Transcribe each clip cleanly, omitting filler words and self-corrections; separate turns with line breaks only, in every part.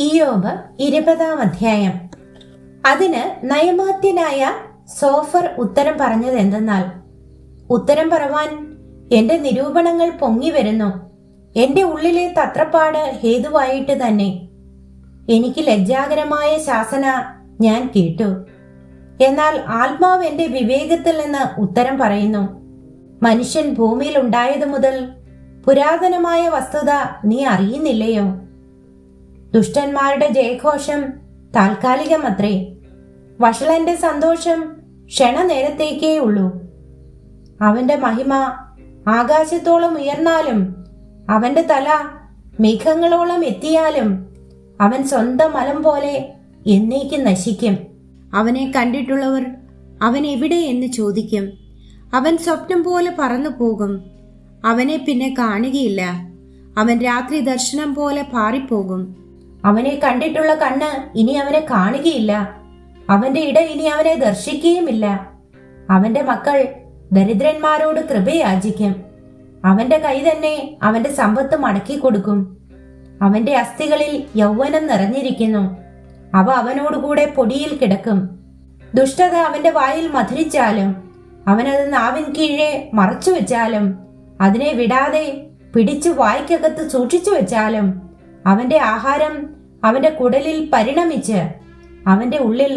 ഇയ്യോബ് 20-ാം അധ്യായം. അതിന് നയമാത്യനായ സോഫർ ഉത്തരം പറഞ്ഞത് എന്തെന്നാൽ, ഉത്തരം പറവാൻ എന്റെ നിരൂപണങ്ങൾ പൊങ്ങി വരുന്നു. എന്റെ ഉള്ളിലെ തത്രപ്പാട് ഹേതുവായിട്ട് തന്നെ എനിക്ക് ലജ്ജാകരമായ ശാസന ഞാൻ കേട്ടു. എന്നാൽ ആത്മാവ് എന്റെ വിവേകത്തിൽ നിന്ന് ഉത്തരം പറയുന്നു. മനുഷ്യൻ ഭൂമിയിൽ ഉണ്ടായതു മുതൽ പുരാതനമായ വസ്തുത നീ അറിയുന്നില്ലയോ? ദുഷ്ടന്മാരുടെ ജയഘോഷം താൽക്കാലികമത്രേ. വഷളന്റെ സന്തോഷം ക്ഷണനേരത്തേക്കേ ഉള്ളൂ. അവന്റെ മഹിമ ആകാശത്തോളം ഉയർന്നാലും അവന്റെ തല മേഘങ്ങളോളം എത്തിയാലും അവൻ സ്വന്തം മലം പോലെ എന്നേക്കും നശിക്കും. അവനെ കണ്ടിട്ടുള്ളവർ അവൻ എവിടെ എന്ന് ചോദിക്കും. അവൻ സ്വപ്നം പോലെ പറന്നു പോകും. അവനെ പിന്നെ കാണുകയില്ല. അവൻ രാത്രി ദർശനം പോലെ പാറിപ്പോകും. അവനെ കണ്ടിട്ടുള്ള കണ്ണ് ഇനി അവനെ കാണുകയില്ല. അവന്റെ ഇട ഇനി അവനെ ദർശിക്കുകയുമില്ല. അവന്റെ മക്കൾ ദരിദ്രന്മാരോട് കൃപയാചിക്കും. അവന്റെ കൈ തന്നെ അവന്റെ സമ്പത്ത് മടക്കി കൊടുക്കും. അവന്റെ അസ്ഥികളിൽ യൗവനം നിറഞ്ഞിരിക്കുന്നു. അവ അവനോടുകൂടെ പൊടിയിൽ കിടക്കും. ദുഷ്ടത അവന്റെ വായിൽ മധുരിച്ചാലും അവനത് നാവിൻ കീഴെ മറച്ചു വെച്ചാലും അതിനെ വിടാതെ പിടിച്ചു വായ്ക്കകത്ത് സൂക്ഷിച്ചു വെച്ചാലും അവന്റെ ആഹാരം അവന്റെ കുടലിൽ പരിണമിച്ച് അവന്റെ ഉള്ളിൽ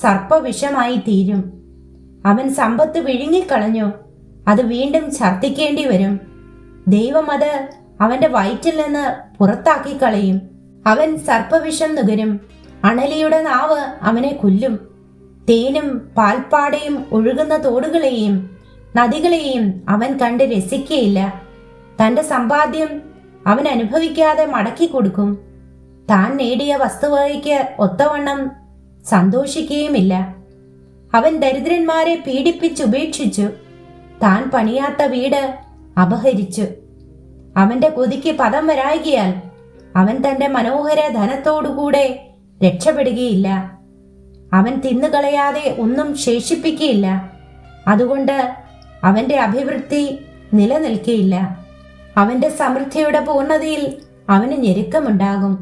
സർപ്പവിഷമായി തീരും. അവൻ സമ്പത്ത് വിഴുങ്ങിക്കളഞ്ഞു. അത് വീണ്ടും ഛർദ്ദിക്കേണ്ടി വരും. ദൈവം അത് അവന്റെ വയറ്റിൽ നിന്ന് പുറത്താക്കി കളയും. അവൻ സർപ്പവിഷം നുകരും. അണലിയുടെ നാവ് അവനെ കൊല്ലും. തേനും പാൽപ്പാടയും ഒഴുകുന്ന തോടുകളെയും നദികളെയും അവൻ കണ്ട് രസിക്കയില്ല. തന്റെ സമ്പാദ്യം അവൻ അനുഭവിക്കാതെ മടക്കി കൊടുക്കും. താൻ നേടിയ വസ്തുവകയ്ക്ക് ഒത്തവണ്ണം സന്തോഷിക്കുകയുമില്ല. അവൻ ദരിദ്രന്മാരെ പീഡിപ്പിച്ചുപേക്ഷിച്ചു. താൻ പണിയാത്ത വീട് അപഹരിച്ചു. അവന്റെ കൊതിക്ക് പദം വരായികയാൽ അവൻ തന്റെ മനോഹര ധനത്തോടുകൂടെ രക്ഷപ്പെടുകയില്ല. അവൻ തിന്നുകളയാതെ ഒന്നും ശേഷിപ്പിക്കുകയില്ല. അതുകൊണ്ട് അവന്റെ അഭിവൃദ്ധി നിലനിൽക്കയില്ല. അവന്റെ സമൃദ്ധിയുടെ പൂർണ്ണതയിൽ അവന് ഞെരുക്കമുണ്ടാകും.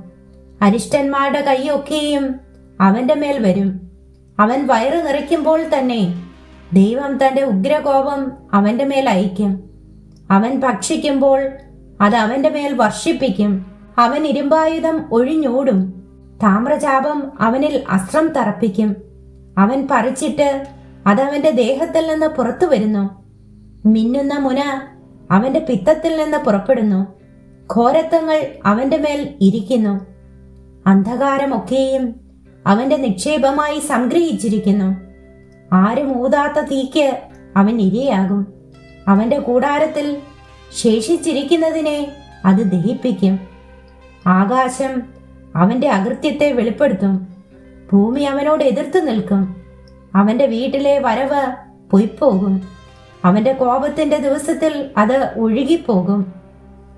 അരിഷ്ടന്മാരുടെ കൈയൊക്കെയും അവന്റെ മേൽ വരും. അവൻ വയറ് നിറയ്ക്കുമ്പോൾ തന്നെ ദൈവം തന്റെ ഉഗ്രകോപം അവന്റെ മേൽ അയക്കും. അവൻ ഭക്ഷിക്കുമ്പോൾ അത് അവന്റെ മേൽ വർഷിപ്പിക്കും. അവൻ ഇരുമ്പായുധം ഒഴിഞ്ഞോടും. താമ്രചാപം അവനിൽ അസ്ത്രം തറപ്പിക്കും. അവൻ പറിച്ചിട്ട് അതവന്റെ ദേഹത്തിൽ നിന്ന് പുറത്തു വരുന്നു. മിന്നുന്ന മുന അവന്റെ പിത്തത്തിൽ നിന്ന് പുറപ്പെടുന്നു. ഘോരത്വങ്ങൾ അവന്റെ മേൽ ഇരിക്കുന്നു. അന്ധകാരമൊക്കെയും അവന്റെ നിക്ഷേപമായി സംഗ്രഹിച്ചിരിക്കുന്നു. ആരും ഊതാത്ത തീക്ക് അവൻ ഇരയാകും. അവന്റെ കൂടാരത്തിൽ ശേഷിച്ചിരിക്കുന്നതിനെ അത് ദഹിപ്പിക്കും. ആകാശം അവന്റെ അകൃത്യത്തെ വെളിപ്പെടുത്തും. ഭൂമി അവനോട് എതിർത്ത് നിൽക്കും. അവന്റെ വീട്ടിലെ വരവ് പൊയ്പോകും. അവന്റെ കോപത്തിന്റെ ദിവസത്തിൽ അത് ഒഴുകിപ്പോകും.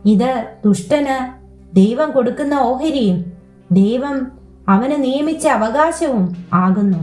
ഇത് ദുഷ്ടന് ദൈവം കൊടുക്കുന്ന ഓഹരിയും ദൈവം അവന് നിയമിച്ച അവകാശവും ആകുന്നു.